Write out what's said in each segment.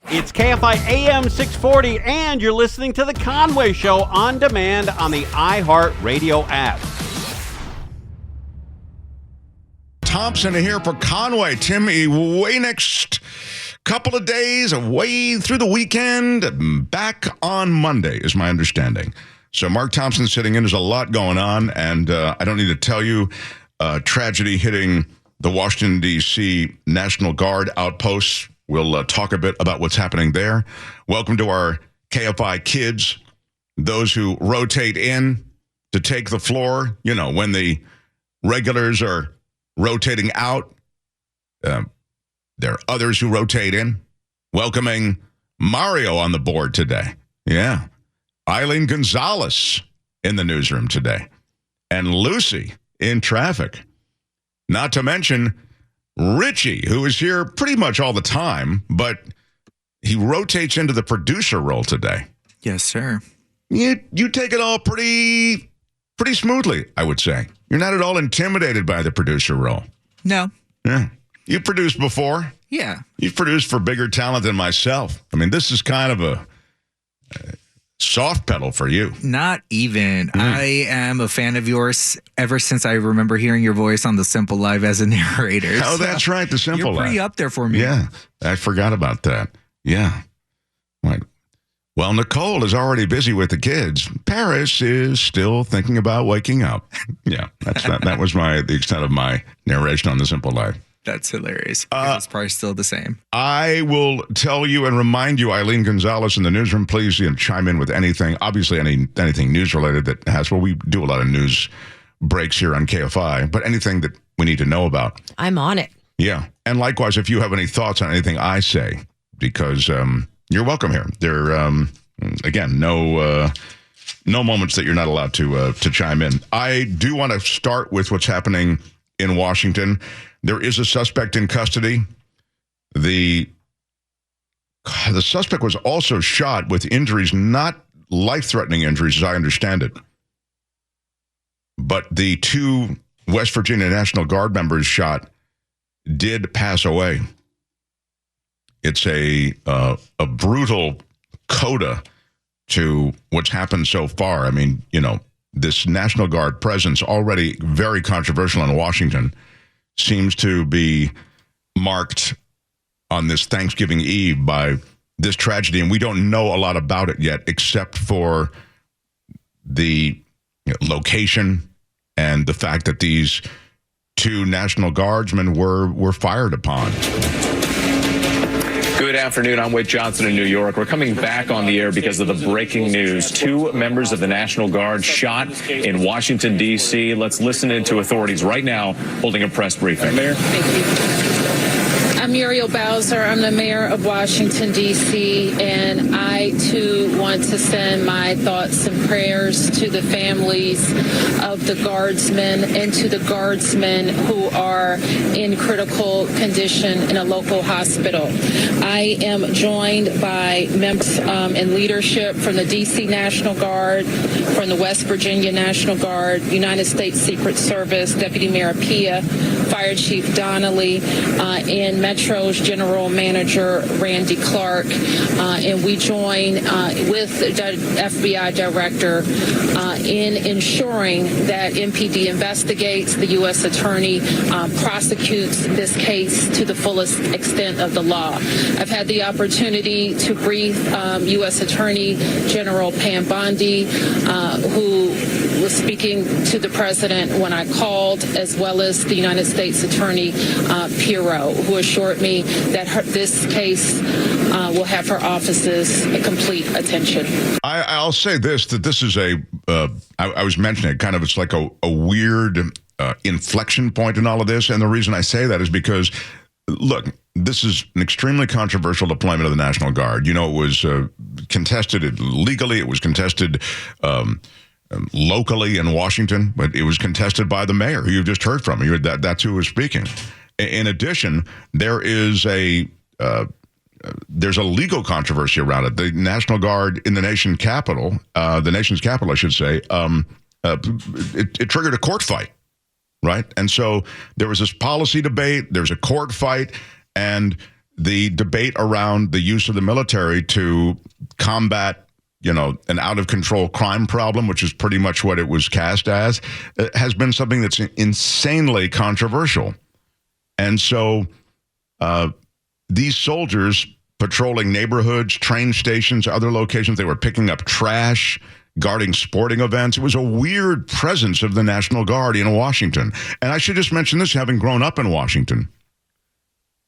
It's KFI AM 640, and you're listening to The Conway Show on demand on the iHeartRadio app. Thompson here for Conway. Timmy, way next couple of days, away through the weekend, back on Monday is my understanding. So Mark Thompson sitting in. There's a lot going on, and I don't need to tell you, tragedy hitting the Washington, D.C. National Guard outposts. We'll talk a bit about what's happening there. Welcome to our KFI kids, those who rotate in to take the floor. You know, when the regulars are rotating out, there are others who rotate in. Welcoming Mario on the board today. Yeah. Eileen Gonzalez in the newsroom today. And Lucy in traffic. Not to mention Richie, who is here pretty much all the time, but he rotates into the producer role today. Yes, sir. You take it all pretty smoothly, I would say. You're not at all intimidated by the producer role. No. Yeah. You've produced before. Yeah. You've produced for bigger talent than myself. I mean, this is kind of a soft pedal for you. Not even. I am a fan of yours ever since I remember hearing your voice on The Simple Live as a narrator. Oh, that's right, The Simple Live. You're pretty up there for me. Yeah, I forgot about that. Yeah. Right. Well, Nicole is already busy with the kids. Paris is still thinking about waking up. Yeah, that was the extent of my narration on The Simple Live. That's hilarious. It's probably still the same. I will tell you and remind you, Eileen Gonzalez in the newsroom, please chime in with anything. Obviously, anything news-related that has, we do a lot of news breaks here on KFI, but anything that we need to know about. I'm on it. Yeah. And likewise, if you have any thoughts on anything I say, because you're welcome here. There, again, no moments that you're not allowed to chime in. I do want to start with what's happening in Washington. There is a suspect in custody. The suspect was also shot with injuries, not life-threatening injuries, as I understand it. But the two West Virginia National Guard members shot did pass away. It's a brutal coda to what's happened so far. I mean, this National Guard presence, already very controversial in Washington, seems to be marked on this Thanksgiving Eve by this tragedy, and we don't know a lot about it yet, except for the location and the fact that these two National Guardsmen were fired upon. Good afternoon. I'm Wade Johnson in New York. We're coming back on the air because of the breaking news. Two members of the National Guard shot in Washington, D.C. Let's listen into authorities right now holding a press briefing. Mayor. Thank you. I'm Muriel Bowser. I'm the mayor of Washington, D.C., and I, too, want to send my thoughts and prayers to the families of the Guardsmen and to the Guardsmen who are in critical condition in a local hospital. I am joined by members and leadership from the D.C. National Guard, from the West Virginia National Guard, United States Secret Service, Deputy Mayor Pia, Fire Chief Donnelly, and Metro's General Manager Randy Clark, and we join with the FBI Director in ensuring that MPD investigates, the U.S. Attorney prosecutes this case to the fullest extent of the law. I've had the opportunity to brief U.S. Attorney General Pam Bondi, who was speaking to the president when I called, as well as the United States Attorney Pirro, who assured me that this case will have her office's complete attention. I'll say this, that this is I was mentioning it, kind of, it's like a weird inflection point in all of this. And the reason I say that is because, look, this is an extremely controversial deployment of the National Guard. It was contested legally. It was contested locally in Washington, but it was contested by the mayor, who you just heard from. That's who was speaking. In addition, there's a legal controversy around it. The National Guard in the nation's capital, I should say, it triggered a court fight, right? And so there was this policy debate. There's a court fight, and the debate around the use of the military to combat, an out-of-control crime problem, which is pretty much what it was cast as, has been something that's insanely controversial. And so these soldiers patrolling neighborhoods, train stations, other locations, they were picking up trash, guarding sporting events. It was a weird presence of the National Guard in Washington. And I should just mention this, having grown up in Washington.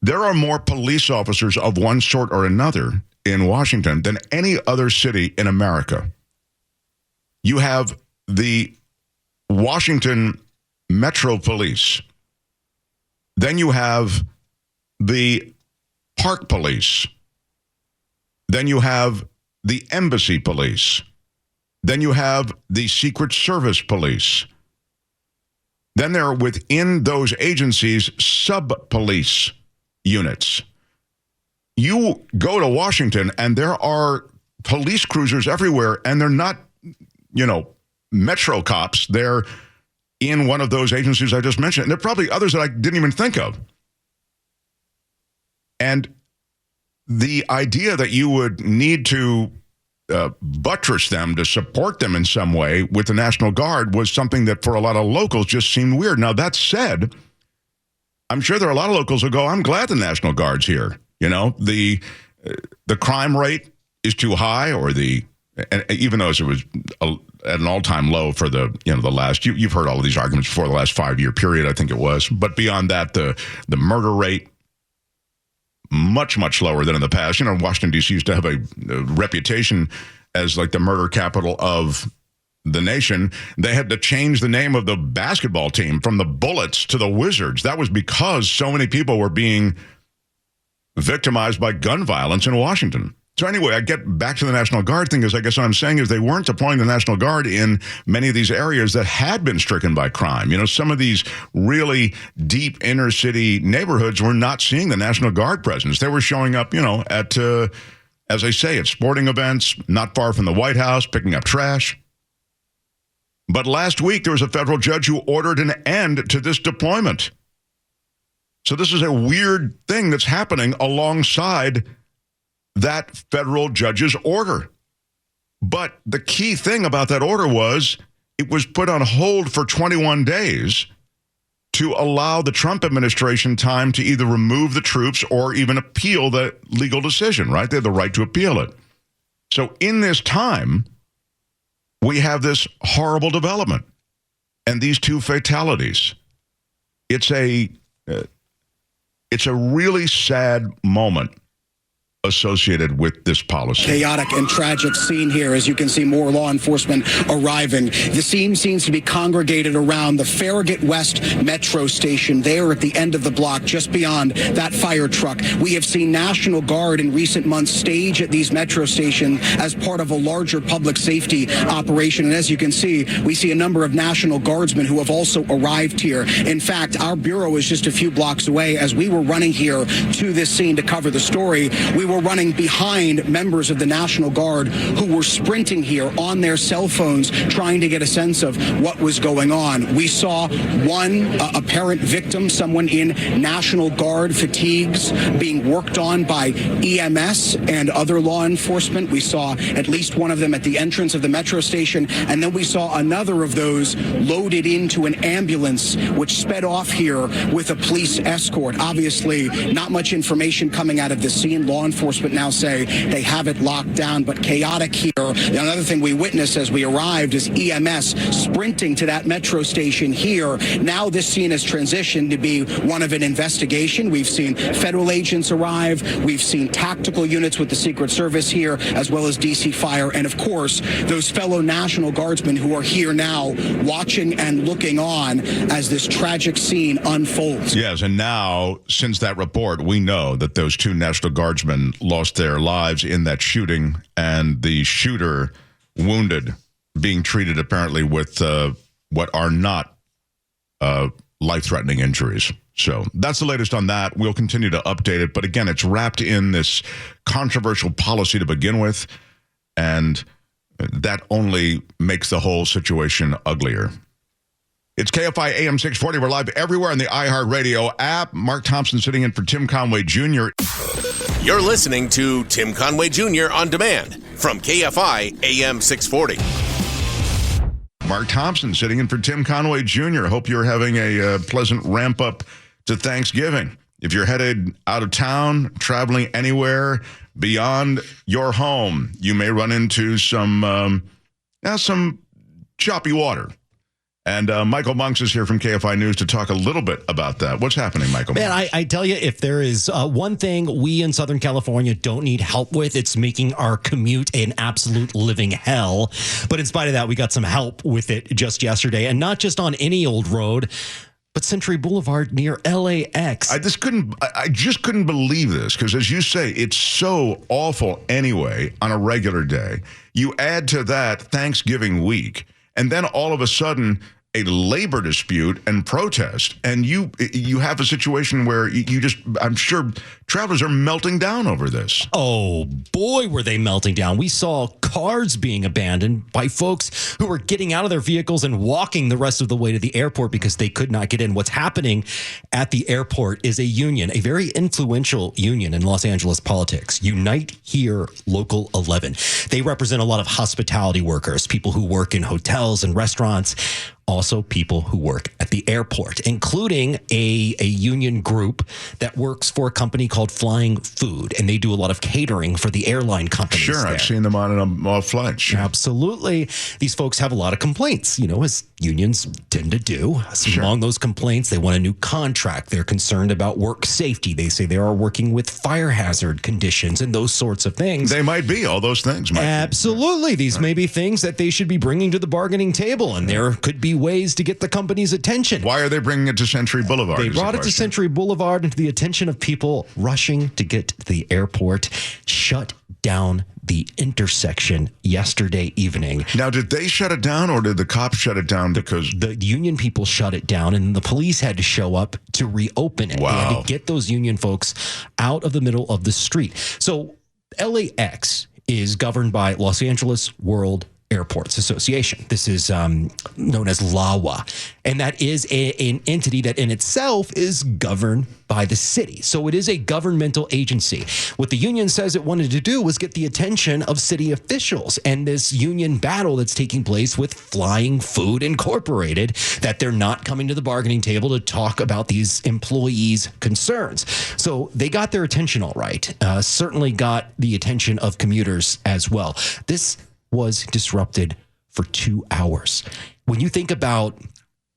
There are more police officers of one sort or another in Washington than any other city in America. You have the Washington Metro Police. Then you have the Park Police. Then you have the Embassy Police. Then you have the Secret Service Police. Then there are within those agencies sub-police units. You go to Washington and there are police cruisers everywhere, and they're not, Metro cops. They're in one of those agencies I just mentioned. And there are probably others that I didn't even think of. And the idea that you would need to buttress them to support them in some way with the National Guard was something that for a lot of locals just seemed weird. Now, that said, I'm sure there are a lot of locals who go, I'm glad the National Guard's here. The crime rate is too high, and even though it was at an all-time low for the last, you've heard all of these arguments before, the last 5-year period, I think it was. But beyond that, the murder rate, much, much lower than in the past. Washington, D.C. used to have a reputation as like the murder capital of the nation. They had to change the name of the basketball team from the Bullets to the Wizards. That was because so many people were being victimized by gun violence in Washington. So anyway, I get back to the National Guard thing, because I guess what I'm saying is they weren't deploying the National Guard in many of these areas that had been stricken by crime. Some of these really deep inner city neighborhoods were not seeing the National Guard presence. They were showing up, at, as I say, at sporting events, not far from the White House, picking up trash. But last week, there was a federal judge who ordered an end to this deployment. So this is a weird thing that's happening alongside that federal judge's order. But the key thing about that order was it was put on hold for 21 days to allow the Trump administration time to either remove the troops or even appeal the legal decision, right? They had the right to appeal it. So in this time, we have this horrible development and these two fatalities. It's a really sad moment associated with this policy. Chaotic and tragic scene here. As you can see, more law enforcement arriving. The scene seems to be congregated around the Farragut West Metro Station, there at the end of the block, just beyond that fire truck. We have seen National Guard in recent months stage at these metro stations as part of a larger public safety operation. And as you can see, we see a number of National Guardsmen who have also arrived here. In fact, our bureau is just a few blocks away. As we were running here to this scene to cover the story, we were running behind members of the National Guard who were sprinting here on their cell phones, trying to get a sense of what was going on. We saw one apparent victim, someone in National Guard fatigues, being worked on by EMS and other law enforcement. We saw at least one of them at the entrance of the metro station, and then we saw another of those loaded into an ambulance, which sped off here with a police escort. Obviously, not much information coming out of the scene. Law enforcement now say they have it locked down, but chaotic here. Another thing we witnessed as we arrived is EMS sprinting to that metro station here. Now this scene has transitioned to be one of an investigation. We've seen federal agents arrive. We've seen tactical units with the Secret Service here, as well as DC Fire. And of course, those fellow National Guardsmen who are here now watching and looking on as this tragic scene unfolds. Yes, and now, since that report, we know that those two National Guardsmen lost their lives in that shooting, and the shooter wounded, being treated apparently with what are not life-threatening injuries. So that's the latest on that. We'll continue to update it. But again, it's wrapped in this controversial policy to begin with, and that only makes the whole situation uglier. It's KFI AM 640. We're live everywhere on the iHeartRadio app. Mark Thompson sitting in for Tim Conway Jr. You're listening to Tim Conway Jr. on demand from KFI AM 640. Mark Thompson sitting in for Tim Conway Jr. Hope you're having a pleasant ramp up to Thanksgiving. If you're headed out of town, traveling anywhere beyond your home, you may run into some choppy water. And Michael Monks is here from KFI News to talk a little bit about that. What's happening, Michael Monks? Man, I tell you, if there is one thing we in Southern California don't need help with, it's making our commute an absolute living hell. But in spite of that, we got some help with it just yesterday. And not just on any old road, but Century Boulevard near LAX. I just couldn't believe this because, as you say, it's so awful anyway on a regular day. You add to that Thanksgiving week, and then all of a sudden a labor dispute and protest, and you have a situation where I'm sure travelers are melting down over this. Oh, boy, were they melting down. We saw cars being abandoned by folks who were getting out of their vehicles and walking the rest of the way to the airport because they could not get in. What's happening at the airport is a union, a very influential union in Los Angeles politics, Unite Here Local 11. They represent a lot of hospitality workers, people who work in hotels and restaurants, also people who work at the airport, including a union group that works for a company called Flying Food, and they do a lot of catering for the airline companies. Sure, there. I've seen them on flights. Sure. Absolutely. These folks have a lot of complaints, as unions tend to do. Sure. Among those complaints, they want a new contract. They're concerned about work safety. They say they are working with fire hazard conditions and those sorts of things. They might be all those things. Absolutely. These may be things that they should be bringing to the bargaining table, and there could be ways to get the company's attention. Why are they bringing it to Century Boulevard? They brought it to Century Boulevard and to the attention of people rushing to get to the airport, shut down the intersection yesterday evening. Now, did they shut it down or did the cops shut it down because... The union people shut it down and the police had to show up to reopen it. Wow. They had to get those union folks out of the middle of the street. So LAX is governed by Los Angeles World Airports Association. This is known as LAWA, and that is an entity that in itself is governed by the city. So it is a governmental agency. What the union says it wanted to do was get the attention of city officials, and this union battle that's taking place with Flying Food Incorporated, that they're not coming to the bargaining table to talk about these employees' concerns. So they got their attention all right. Certainly got the attention of commuters as well. This was disrupted for 2 hours. When you think about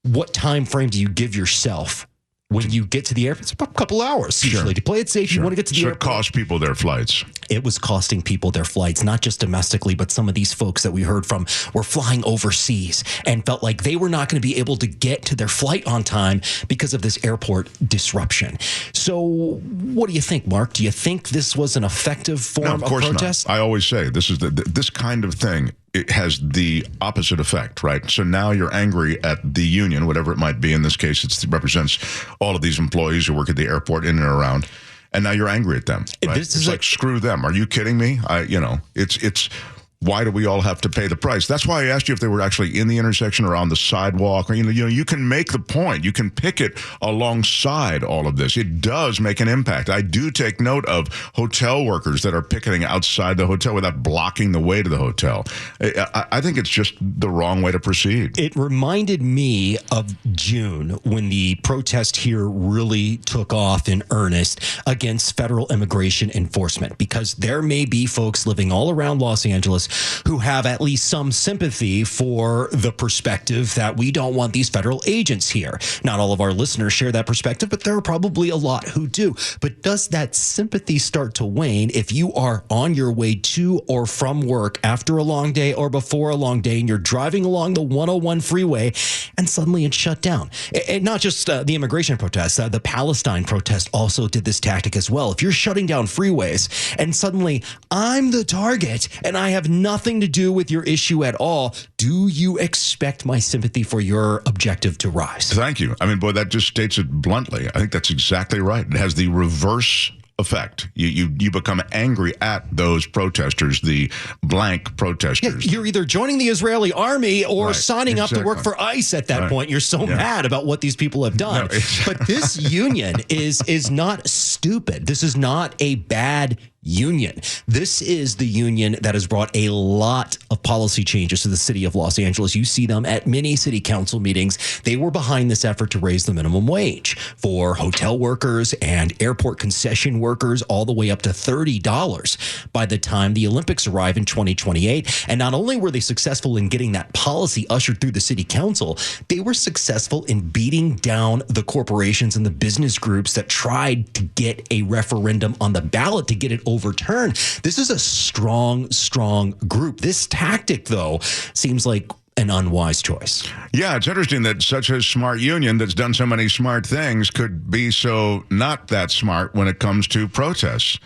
what time frame do you give yourself when you get to the airport, it's about a couple hours usually to play it safe. You want to get to the airport. So it cost people their flights. It was costing people their flights, not just domestically, but some of these folks that we heard from were flying overseas and felt like they were not going to be able to get to their flight on time because of this airport disruption. So what do you think, Mark? Do you think this was an effective form of protest? Not. I always say this is this kind of thing. It has the opposite effect, right? So now you're angry at the union, whatever it might be. In this case, it represents all of these employees who work at the airport in and around. And now you're angry at them. Right? It's like, screw them. Are you kidding me? It's why do we all have to pay the price? That's why I asked you if they were actually in the intersection or on the sidewalk. Or, you can make the point. You can pick it alongside all of this. It does make an impact. I do take note of hotel workers that are picketing outside the hotel without blocking the way to the hotel. I think it's just the wrong way to proceed. It reminded me of June when the protest here really took off in earnest against federal immigration enforcement, because there may be folks living all around Los Angeles who have at least some sympathy for the perspective that we don't want these federal agents here. Not all of our listeners share that perspective, but there are probably a lot who do. But does that sympathy start to wane if you are on your way to or from work after a long day or before a long day and you're driving along the 101 freeway and suddenly it's shut down? And not just the immigration protests, the Palestine protest also did this tactic as well. If you're shutting down freeways and suddenly I'm the target and I have nothing to do with your issue at all, do you expect my sympathy for your objective to rise? Thank you. I mean, boy, that just states it bluntly. I think that's exactly right. It has the reverse effect. You become angry at those protesters, the blank protesters. Yeah, you're either joining the Israeli army or Right, signing up to work for ICE at that point. You're so mad about what these people have done. But this union is not stupid. This is not a bad union. This is the union that has brought a lot of policy changes to the city of Los Angeles. You see them at many city council meetings. They were behind this effort to raise the minimum wage for hotel workers and airport concession workers, all the way up to $30 by the time the Olympics arrive in 2028. And not only were they successful in getting that policy ushered through the city council, they were successful in beating down the corporations and the business groups that tried to get a referendum on the ballot to get it overturned. This is a strong group. This tactic, though, seems like an unwise choice. Yeah, it's interesting that such a smart union that's done so many smart things could be so not that smart when it comes to protests.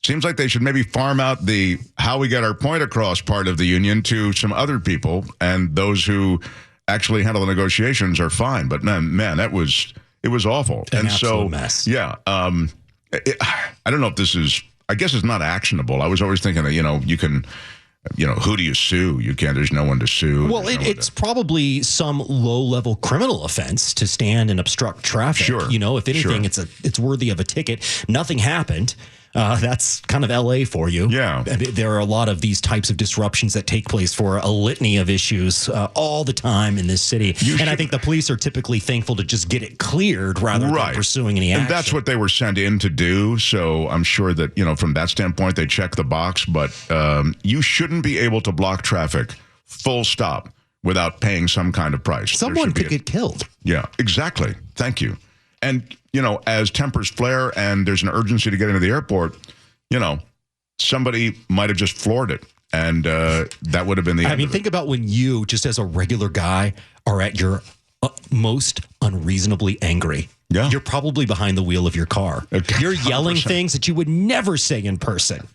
Seems like they should maybe farm out the how we get our point across part of the union to some other people, and those who actually handle the negotiations are fine. But man, it was awful. An absolute mess. Yeah, I don't know if this is. I guess it's not actionable. I was always thinking that, you can, who do you sue? You can't, there's no one to sue. Well, it's probably some low-level criminal offense to stand and obstruct traffic. Sure. If anything, it's worthy of a ticket. Nothing happened. That's kind of LA for you. Yeah. There are a lot of these types of disruptions that take place for a litany of issues all the time in this city. I think the police are typically thankful to just get it cleared rather than pursuing any action. And that's what they were sent in to do. So I'm sure that, from that standpoint, they check the box. But you shouldn't be able to block traffic full stop without paying some kind of price. Someone could get killed. Yeah, exactly. Thank you. And, as tempers flare and there's an urgency to get into the airport, somebody might have just floored it. And that would have been the end. I mean, think about when you, just as a regular guy, are at your most unreasonably angry. Yeah. You're probably behind the wheel of your car. Okay. You're yelling things that you would never say in person.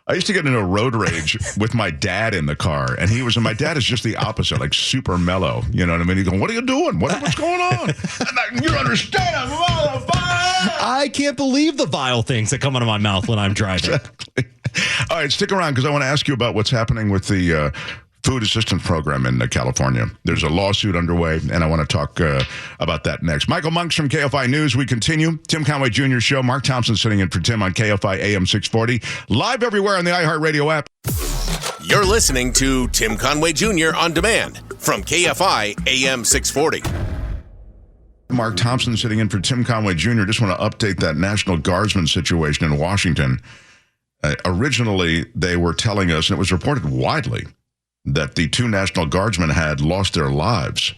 I used to get into a road rage with my dad in the car, and my dad is just the opposite, like super mellow. You know what I mean? He's going, "What are you doing? What's going on?" And you understand? I'm I can't believe the vile things that come out of my mouth when I'm driving. Exactly. All right, stick around because I want to ask you about what's happening with the food assistance program in California. There's a lawsuit underway, and I want to talk about that next. Michael Monks from KFI News. We continue. Tim Conway Jr. Show. Mark Thompson sitting in for Tim on KFI AM 640. Live everywhere on the iHeartRadio app. You're listening to Tim Conway Jr. on demand from KFI AM 640. Mark Thompson sitting in for Tim Conway Jr. Just want to update that National Guardsman situation in Washington. Originally, they were telling us, and it was reported widely, that the two National Guardsmen had lost their lives.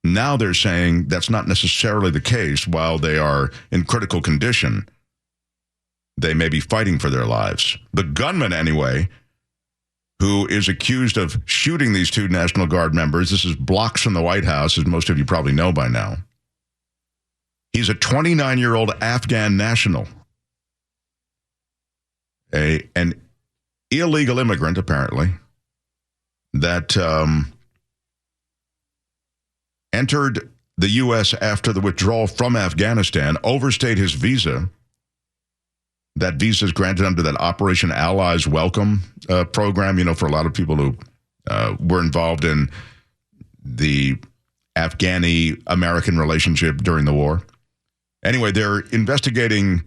Now they're saying that's not necessarily the case. While they are in critical condition, they may be fighting for their lives. The gunman, anyway, who is accused of shooting these two National Guard members, this is blocks from the White House, as most of you probably know by now. He's a 29-year-old Afghan national, an illegal immigrant, apparently, that entered the U.S. after the withdrawal from Afghanistan, overstayed his visa. That visa is granted under that Operation Allies Welcome program, for a lot of people who were involved in the Afghani-American relationship during the war. Anyway, they're investigating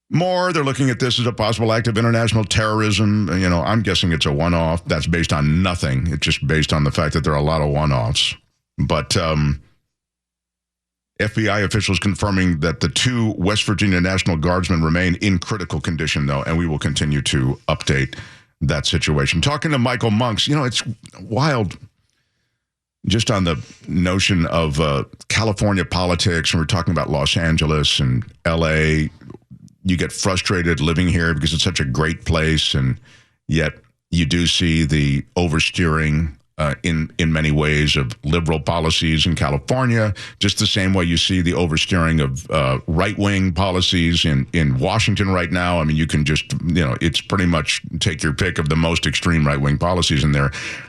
more. They're looking at this as a possible act of international terrorism. I'm guessing it's a one-off. That's based on nothing. It's just based on the fact that there are a lot of one-offs. But FBI officials confirming that the two West Virginia National Guardsmen remain in critical condition, though, and we will continue to update that situation. Talking to Michael Monks, it's wild just on the notion of California politics, and we're talking about Los Angeles and L.A., you get frustrated living here because it's such a great place, and yet you do see the oversteering in many ways of liberal policies in California, just the same way you see the oversteering of right-wing policies in Washington right now. I mean, you can just, it's pretty much take your pick of the most extreme right-wing policies, and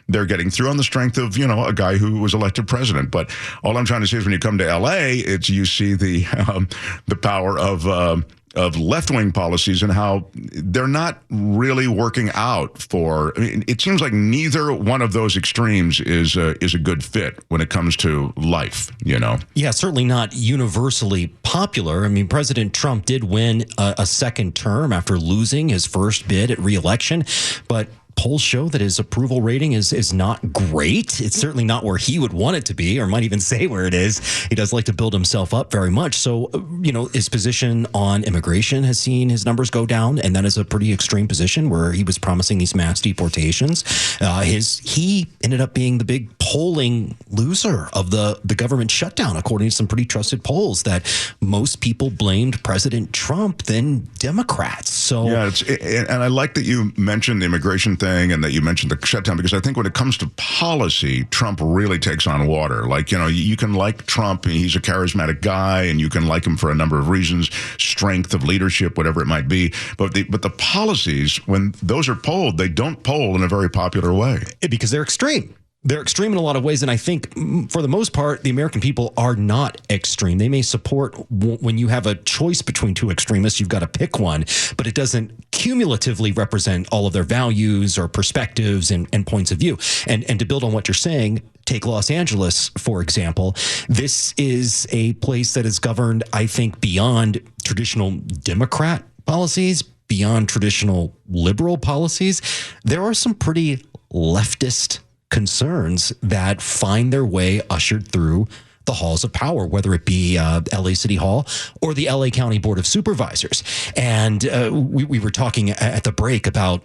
they're getting through on the strength of, a guy who was elected president. But all I'm trying to say is when you come to L.A., you see the power of of left-wing policies and how they're not really working out for. I mean, it seems like neither one of those extremes is a good fit when it comes to life. Yeah, certainly not universally popular. I mean, President Trump did win a second term after losing his first bid at re-election, but polls show that his approval rating is not great. It's certainly not where he would want it to be, or might even say where it is. He does like to build himself up very much. So, his position on immigration has seen his numbers go down, and that is a pretty extreme position where he was promising these mass deportations. He ended up being the big polling loser of the government shutdown, according to some pretty trusted polls, that most people blamed President Trump than Democrats. So yeah, and I like that you mentioned the immigration thing and that you mentioned the shutdown, because I think when it comes to policy, Trump really takes on water. Like, you can like Trump, he's a charismatic guy, and you can like him for a number of reasons, strength of leadership, whatever it might be. But the policies, when those are polled, they don't poll in a very popular way. Because they're extreme. They're extreme in a lot of ways, and I think for the most part, the American people are not extreme. They may support when you have a choice between two extremists, you've got to pick one, but it doesn't cumulatively represent all of their values or perspectives and points of view. And to build on what you're saying, take Los Angeles, for example. This is a place that is governed, I think, beyond traditional Democrat policies, beyond traditional liberal policies. There are some pretty leftist concerns that find their way ushered through the halls of power, whether it be LA City Hall or the LA County Board of Supervisors. And we were talking at the break about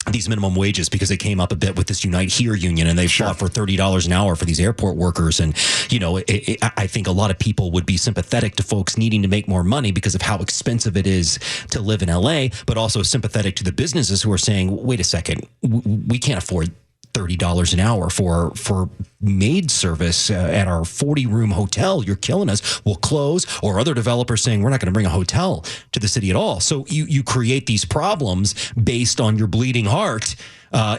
these minimum wages because they came up a bit with this Unite Here union, and they fought for $30 an hour for these airport workers. And, I think a lot of people would be sympathetic to folks needing to make more money because of how expensive it is to live in LA, but also sympathetic to the businesses who are saying, wait a second, we can't afford $30 an hour for maid service at our 40-room hotel. You're killing us. We'll close. Or other developers saying we're not going to bring a hotel to the city at all. So you create these problems based on your bleeding heart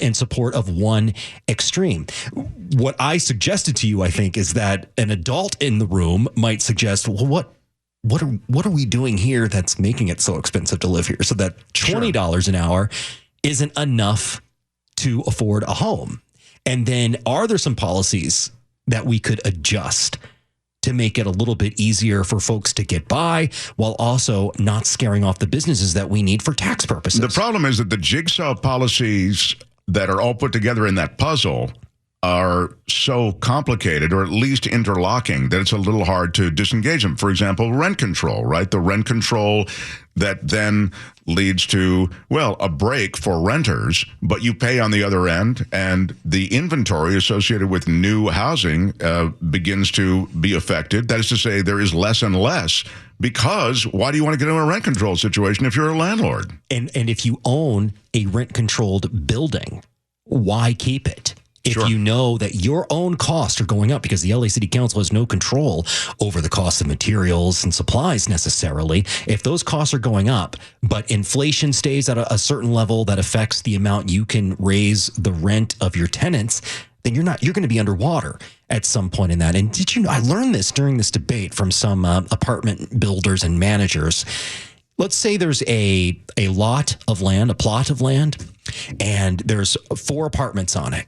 in support of one extreme. What I suggested to you, I think, is that an adult in the room might suggest, well, what are we doing here that's making it so expensive to live here? So that $20 an hour isn't enough to afford a home. And then are there some policies that we could adjust to make it a little bit easier for folks to get by while also not scaring off the businesses that we need for tax purposes? The problem is that the jigsaw policies that are all put together in that puzzle are so complicated, or at least interlocking, that it's a little hard to disengage them. For example, rent control, right? The rent control that then leads to, well, a break for renters, but you pay on the other end, and the inventory associated with new housing begins to be affected. That is to say, there is less and less, because why do you want to get into a rent control situation if you're a landlord? And if you own a rent-controlled building, why keep it? If you know that your own costs are going up, because the LA City Council has no control over the cost of materials and supplies necessarily, if those costs are going up, but inflation stays at a certain level that affects the amount you can raise the rent of your tenants, then you're going to be underwater at some point in that. And did you know, I learned this during this debate from some apartment builders and managers. Let's say there's a plot of land, and there's 4 apartments on it.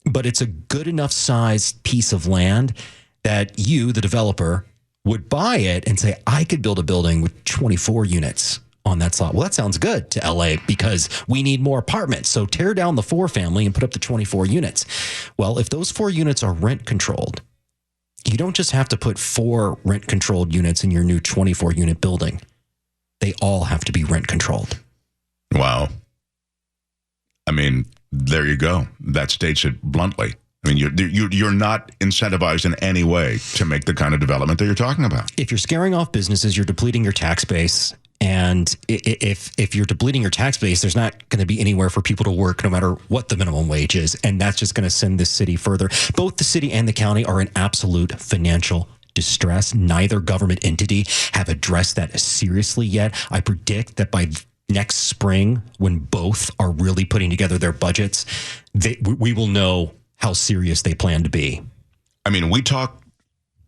But it's a good enough sized piece of land that you, the developer, would buy it and say, I could build a building with 24 units on that slot. Well, that sounds good to LA because we need more apartments. So tear down the 4 family and put up the 24 units. Well, if those 4 units are rent controlled, you don't just have to put 4 rent controlled units in your new 24 unit building. They all have to be rent controlled. Wow. I mean, there you go. That states it bluntly. I mean, you're not incentivized in any way to make the kind of development that you're talking about. If you're scaring off businesses, you're depleting your tax base. And if you're depleting your tax base, there's not going to be anywhere for people to work no matter what the minimum wage is. And that's just going to send this city further. Both the city and the county are in absolute financial distress. Neither government entity have addressed that seriously yet. I predict that by next spring, when both are really putting together their budgets, we will know how serious they plan to be. I mean, we talked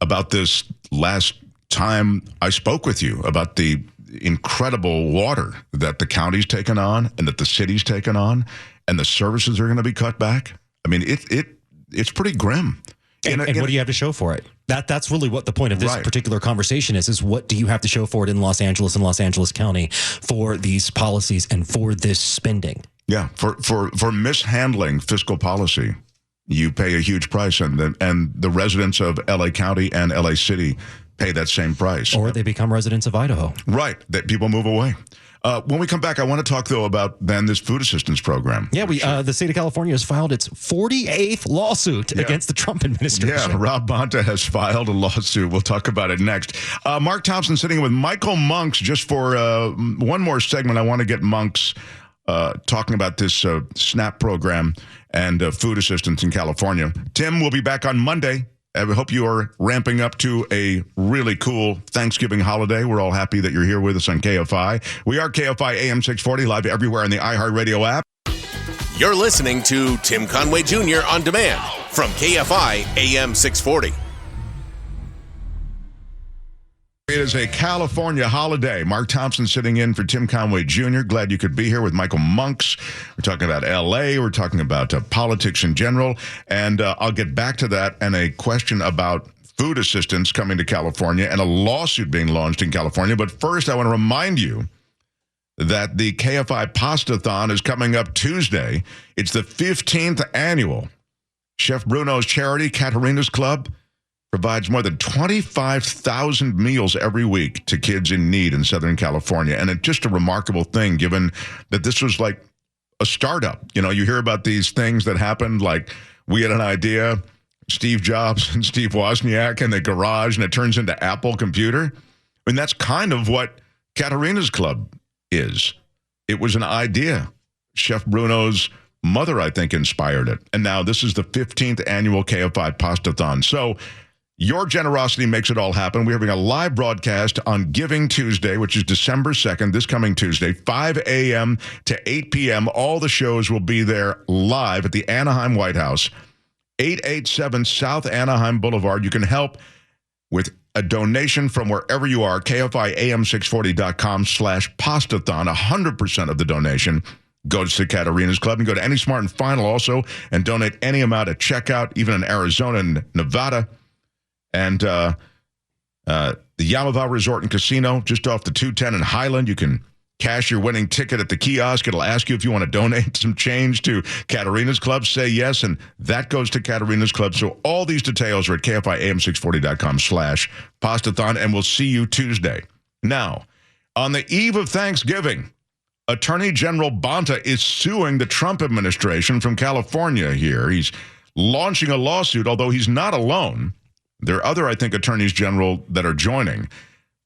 about this last time I spoke with you about the incredible water that the county's taken on and that the city's taken on, and the services are going to be cut back. I mean, it's pretty grim. And what do you have to show for it? That's really what the point of this particular conversation is what do you have to show for it in Los Angeles and Los Angeles County for these policies and for this spending? Yeah, for mishandling fiscal policy, you pay a huge price, and the residents of LA County and LA City pay that same price. Or they become residents of Idaho. Right, that people move away. When we come back, I want to talk, though, about then this food assistance program. Yeah, the state of California has filed its 48th lawsuit against the Trump administration. Yeah, Rob Bonta has filed a lawsuit. We'll talk about it next. Mark Thompson sitting with Michael Monks just for one more segment. I want to get Monks talking about this SNAP program and food assistance in California. Tim will be back on Monday. I hope you are ramping up to a really cool Thanksgiving holiday. We're all happy that you're here with us on KFI. We are KFI AM 640, live everywhere on the iHeartRadio app. You're listening to Tim Conway Jr. On Demand from KFI AM 640. It is a California holiday. Mark Thompson sitting in for Tim Conway Jr. Glad you could be here with Michael Monks. We're talking about L.A. We're talking about politics in general. And I'll get back to that and a question about food assistance coming to California and a lawsuit being launched in California. But first, I want to remind you that the KFI Pastathon is coming up Tuesday. It's the 15th annual. Chef Bruno's charity, Caterers Club, provides more than 25,000 meals every week to kids in need in Southern California. And it's just a remarkable thing, given that this was like a startup. You know, you hear about these things that happened, like we had an idea, Steve Jobs and Steve Wozniak in the garage, and it turns into Apple Computer. I mean, that's kind of what Caterers Club is. It was an idea. Chef Bruno's mother, I think, inspired it. And now this is the 15th annual KFI Pastathon. So your generosity makes it all happen. We're having a live broadcast on Giving Tuesday, which is December 2nd, this coming Tuesday, 5 a.m. to 8 p.m. All the shows will be there live at the Anaheim White House, 887 South Anaheim Boulevard. You can help with a donation from wherever you are, KFIAM640.com/pastathon. 100% of the donation goes to Caterers Club. And go to Any Smart and Final also and donate any amount at checkout, even in Arizona and Nevada. And the Yamava Resort and Casino, just off the 210 in Highland. You can cash your winning ticket at the kiosk. It'll ask you if you want to donate some change to Caterers Club. Say yes, and that goes to Caterers Club. So all these details are at KFIAM640.com/pastathon, and we'll see you Tuesday. Now, on the eve of Thanksgiving, Attorney General Bonta is suing the Trump administration from California here. He's launching a lawsuit, although he's not alone. There are other, I think, attorneys general that are joining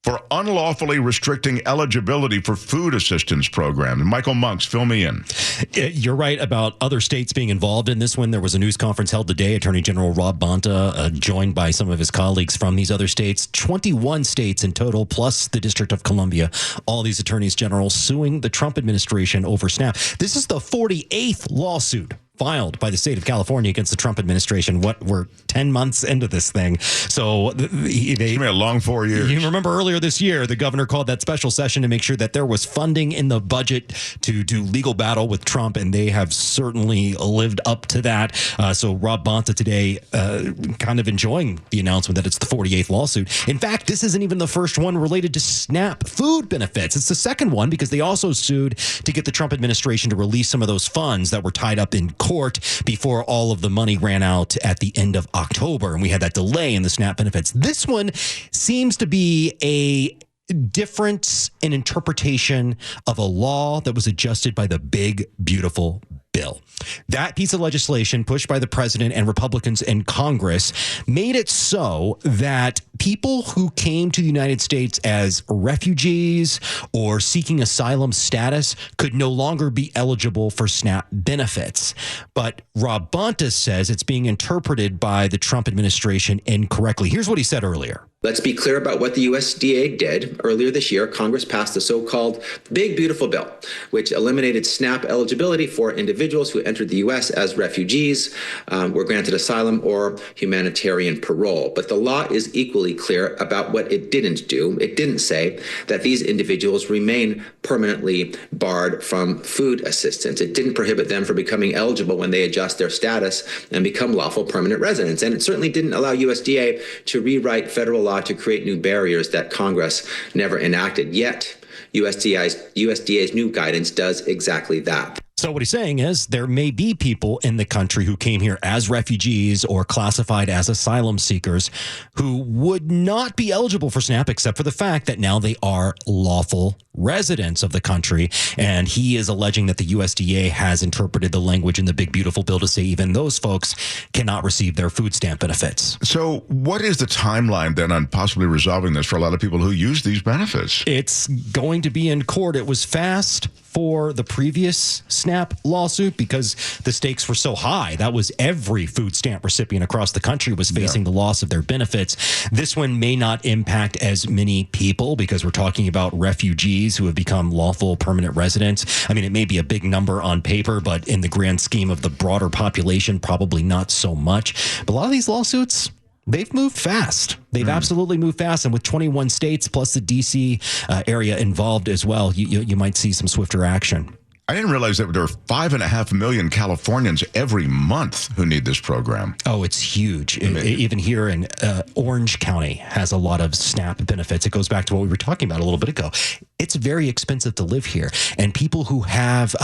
for unlawfully restricting eligibility for food assistance programs. Michael Monks, fill me in. You're right about other states being involved in this one. There was a news conference held today. Attorney General Rob Bonta, joined by some of his colleagues from these other states, 21 states in total, plus the District of Columbia. All these attorneys general suing the Trump administration over SNAP. This is the 48th lawsuit filed by the state of California against the Trump administration. We're 10 months into this thing. So it's been a long 4 years. You remember earlier this year, the governor called that special session to make sure that there was funding in the budget to do legal battle with Trump, and they have certainly lived up to that. So Rob Bonta today kind of enjoying the announcement that it's the 48th lawsuit. In fact, this isn't even the first one related to SNAP food benefits. It's the second one because they also sued to get the Trump administration to release some of those funds that were tied up in court before all of the money ran out at the end of October, and we had that delay in the SNAP benefits. This one seems to be a difference in interpretation of a law that was adjusted by the big, beautiful bill. That piece of legislation pushed by the president and Republicans in Congress made it so that people who came to the United States as refugees or seeking asylum status could no longer be eligible for SNAP benefits. But Rob Bonta says it's being interpreted by the Trump administration incorrectly. Here's what he said earlier. Let's be clear about what the USDA did. Earlier this year, Congress passed the so-called Big Beautiful Bill, which eliminated SNAP eligibility for individuals who entered the U.S. as refugees, were granted asylum or humanitarian parole. But the law is equally clear about what it didn't do. It didn't say that these individuals remain permanently barred from food assistance. It didn't prohibit them from becoming eligible when they adjust their status and become lawful permanent residents. And it certainly didn't allow USDA to rewrite federal law to create new barriers that Congress never enacted. Yet, USDA's new guidance does exactly that. So what he's saying is there may be people in the country who came here as refugees or classified as asylum seekers who would not be eligible for SNAP except for the fact that now they are lawful residents of the country. And he is alleging that the USDA has interpreted the language in the Big Beautiful Bill to say even those folks cannot receive their food stamp benefits. So what is the timeline then on possibly resolving this for a lot of people who use these benefits? It's going to be in court. It was fast for the previous SNAP lawsuit because the stakes were so high. That was every food stamp recipient across the country was facing the loss of their benefits. This one may not impact as many people because we're talking about refugees who have become lawful permanent residents. I mean, it may be a big number on paper, but in the grand scheme of the broader population, probably not so much. But a lot of these lawsuits, they've moved fast. They've absolutely moved fast. And with 21 states plus the D.C. area involved as well, you might see some swifter action. I didn't realize that there are 5.5 million Californians every month who need this program. Oh, it's huge. Even here in Orange County has a lot of SNAP benefits. It goes back to what we were talking about a little bit ago. It's very expensive to live here. And people who have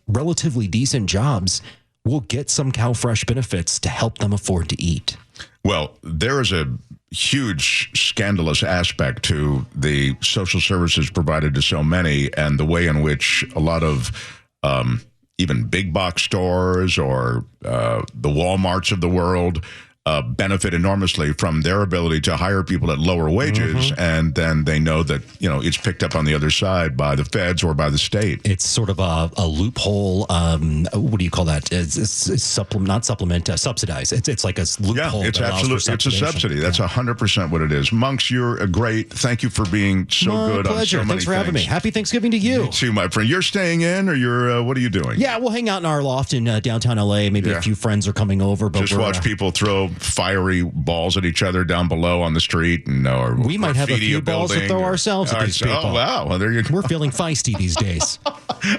relatively decent jobs will get some CalFresh benefits to help them afford to eat. Well, there is a huge scandalous aspect to the social services provided to so many and the way in which a lot of even big box stores or the Walmarts of the world benefit enormously from their ability to hire people at lower wages, and then they know that, you know, it's picked up on the other side by the feds or by the state. It's sort of a loophole. What do you call that? It's subsidized. It's like a loophole. Yeah, it's absolutely, it's a subsidy. That's 100% what it is. Monks, you're great. Thank you for being so good on so many Thanks for having me. Happy Thanksgiving to you. You too, my friend. You're staying in, or you're what are you doing? Yeah, we'll hang out in our loft in downtown LA. Maybe a few friends are coming over, but just watch people throw fiery balls at each other down below on the street, and or we might have a few balls to throw ourselves at these people. Oh wow, well there you go. We're feeling feisty these days.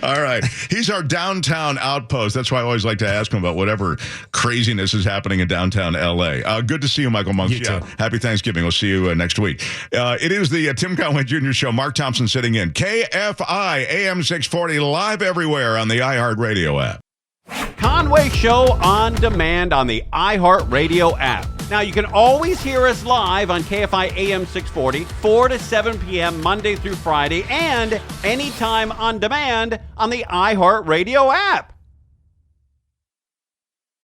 All right, he's our downtown outpost. That's why I always like to ask him about whatever craziness is happening in downtown LA. Good to see you, Michael Monks. You too. Happy Thanksgiving. We'll see you next week. It is the Tim Conway Jr. Show. Mark Thompson sitting in. KFI AM 640 live everywhere on the iHeartRadio app. Conway Show on demand on the iHeartRadio app. Now, you can always hear us live on KFI AM 640, 4 to 7 p.m. Monday through Friday, and anytime on demand on the iHeartRadio app.